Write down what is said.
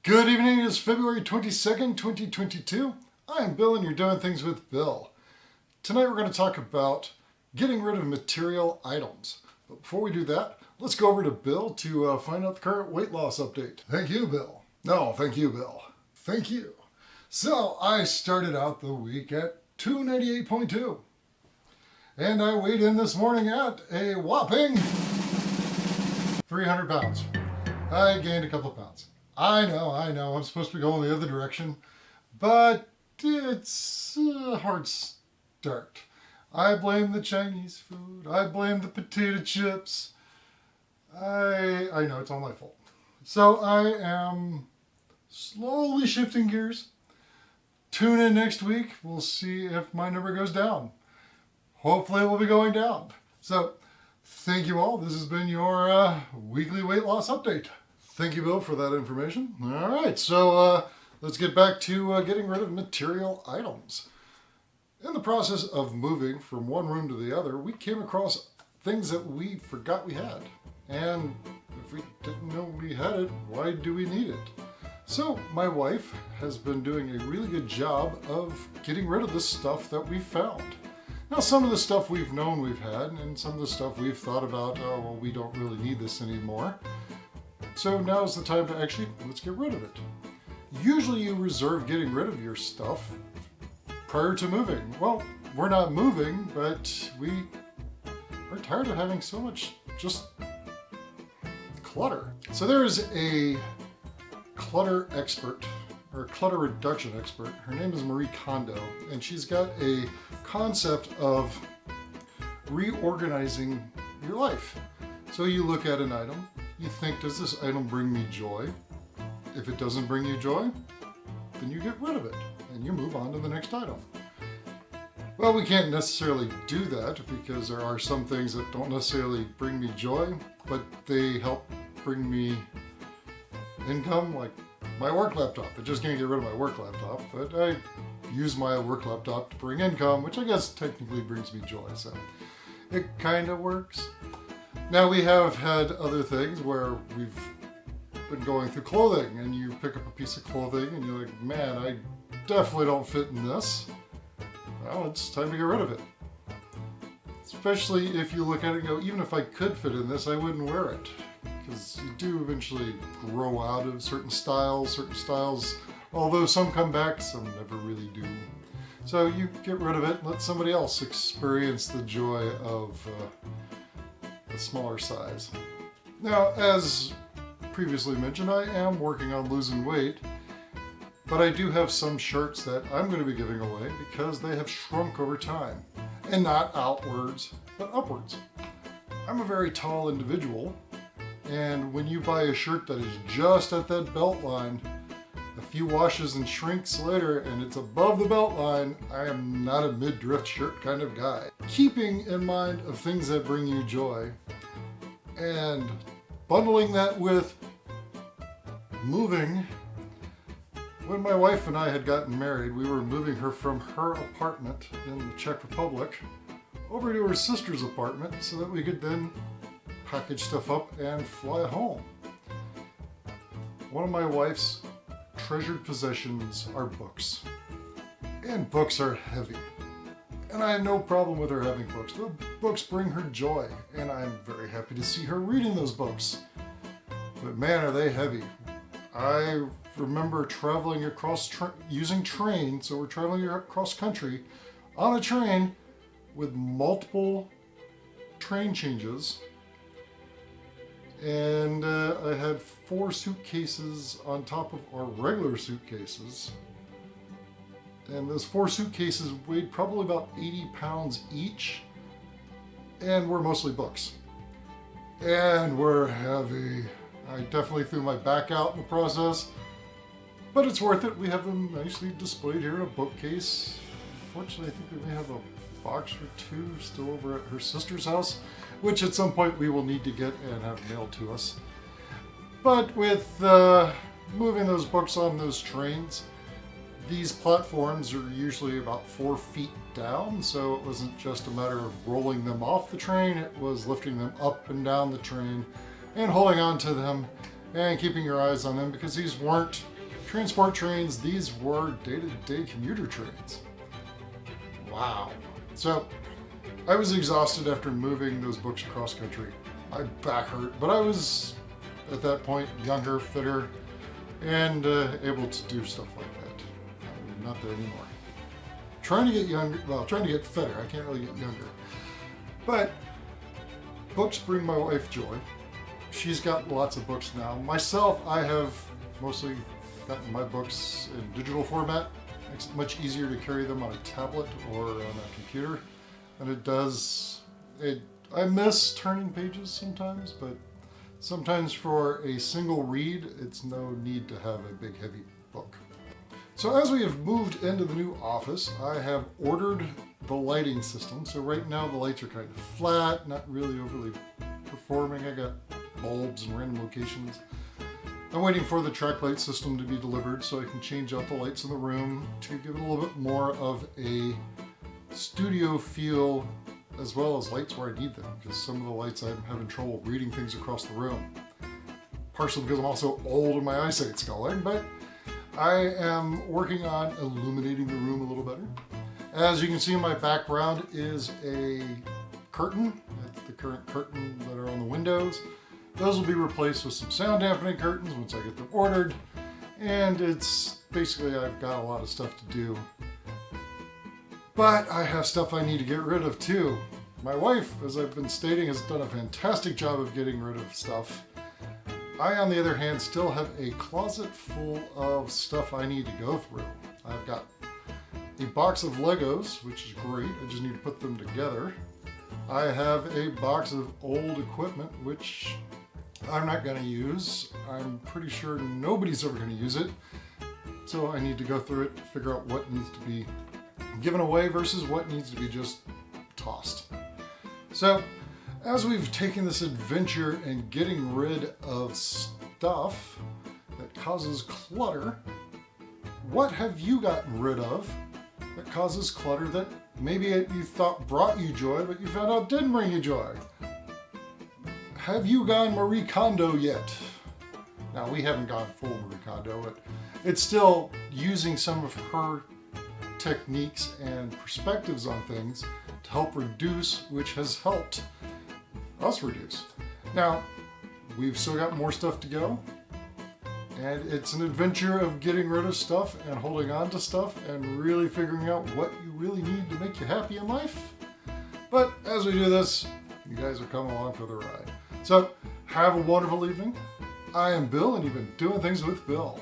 Good evening, it's February 22nd, 2022. I am Bill and you're doing things with Bill. Tonight we're going to talk about getting rid of material items. But before we do that, let's go over to Bill to find out the current weight loss update. Thank you, Bill. No, thank you, Bill. Thank you. So I started out the week at 298.2. And I weighed in this morning at a whopping 300 pounds. I gained a couple of pounds. I know, I'm supposed to be going the other direction, but it's a hard start. I blame the Chinese food. I blame the potato chips. I know it's all my fault. So I am slowly shifting gears. Tune in next week. We'll see if my number goes down. Hopefully it will be going down. So thank you all. This has been your weekly weight loss update. Thank you, Bill, for that information. All right, so let's get back to getting rid of material items. In the process of moving from one room to the other, we came across things that we forgot we had. And if we didn't know we had it, why do we need it? So my wife has been doing a really good job of getting rid of the stuff that we found. Now, some of the stuff we've known we've had, and some of the stuff we've thought about, oh, well, we don't really need this anymore. So now's the time to actually, let's get rid of it. Usually you reserve getting rid of your stuff prior to moving. Well, we're not moving, but we are tired of having so much just clutter. So there is a clutter expert, or clutter reduction expert. Her name is Marie Kondo, and she's got a concept of reorganizing your life. So you look at an item, you think, does this item bring me joy? If it doesn't bring you joy, then you get rid of it and you move on to the next item. Well, we can't necessarily do that because there are some things that don't necessarily bring me joy, but they help bring me income, like my work laptop. I just can't get rid of my work laptop, but I use my work laptop to bring income, which I guess technically brings me joy, so it kind of works. Now, we have had other things where we've been going through clothing and you pick up a piece of clothing and you're like, man, I definitely don't fit in this. Well, it's time to get rid of it. Especially if you look at it and go, even if I could fit in this, I wouldn't wear it. Because you do eventually grow out of certain styles, although some come back, some never really do. So you get rid of it and let somebody else experience the joy of a smaller size. Now, as previously mentioned, I am working on losing weight, but I do have some shirts that I'm going to be giving away because they have shrunk over time, and not outwards, but upwards. I'm a very tall individual, and when you buy a shirt that is just at that belt line, a few washes and shrinks later and it's above the belt line, I am not a mid-drift shirt kind of guy. Keeping in mind of things that bring you joy and bundling that with moving. When my wife and I had gotten married, we were moving her from her apartment in the Czech Republic over to her sister's apartment so that we could then package stuff up and fly home. One of my wife's treasured possessions are books. And books are heavy. And I have no problem with her having books. The books bring her joy, and I'm very happy to see her reading those books. But man, are they heavy. I remember traveling across, using train, so we're traveling across country on a train with multiple train changes. And I had 4 suitcases on top of our regular suitcases. And those 4 suitcases weighed probably about 80 pounds each. And were mostly books. And were heavy. I definitely threw my back out in the process. But it's worth it. We have them nicely displayed here in a bookcase. Fortunately, I think we may have a box or 2 still over at her sister's house, which at some point we will need to get and have mailed to us. But with moving those books on those trains, these platforms are usually about 4 feet down, so it wasn't just a matter of rolling them off the train, it was lifting them up and down the train and holding on to them and keeping your eyes on them, because these weren't Transport trains, these were day-to-day commuter trains. Wow. So, I was exhausted after moving those books across country. My back hurt, but I was, at that point, younger, fitter, and able to do stuff like that. I'm not there anymore. Trying to get younger, well, trying to get fitter. I can't really get younger. But books bring my wife joy. She's got lots of books now. Myself, I have mostly gotten my books in digital format. Makes it much easier to carry them on a tablet or on a computer than it does. I miss turning pages sometimes, but sometimes for a single read, it's no need to have a big heavy book. So as we have moved into the new office, I have ordered the lighting system. So right now the lights are kind of flat, not really overly performing. I got bulbs in random locations. I'm waiting for the track light system to be delivered so I can change out the lights in the room to give it a little bit more of a studio feel, as well as lights where I need them, because some of the lights I'm having trouble reading things across the room. Partially because I'm also old and my eyesight's going, but I am working on illuminating the room a little better. As you can see, my background is a curtain. That's the current curtain that are on the windows. Those will be replaced with some sound dampening curtains once I get them ordered. And it's basically, I've got a lot of stuff to do. But I have stuff I need to get rid of too. My wife, as I've been stating, has done a fantastic job of getting rid of stuff. I, on the other hand, still have a closet full of stuff I need to go through. I've got a box of Legos, which is great. I just need to put them together. I have a box of old equipment, which I'm not going to use. I'm pretty sure nobody's ever going to use it. So I need to go through it, figure out what needs to be given away versus what needs to be just tossed. So as we've taken this adventure in getting rid of stuff that causes clutter, what have you gotten rid of that causes clutter that maybe you thought brought you joy, but you found out didn't bring you joy? Have you gone Marie Kondo yet? Now, we haven't gone full Marie Kondo, but it's still using some of her techniques and perspectives on things to help reduce, which has helped us reduce. Now, we've still got more stuff to go, and it's an adventure of getting rid of stuff and holding on to stuff and really figuring out what you really need to make you happy in life. But as we do this, you guys are coming along for the ride. So, have a wonderful evening. I am Bill, and you've been doing things with Bill.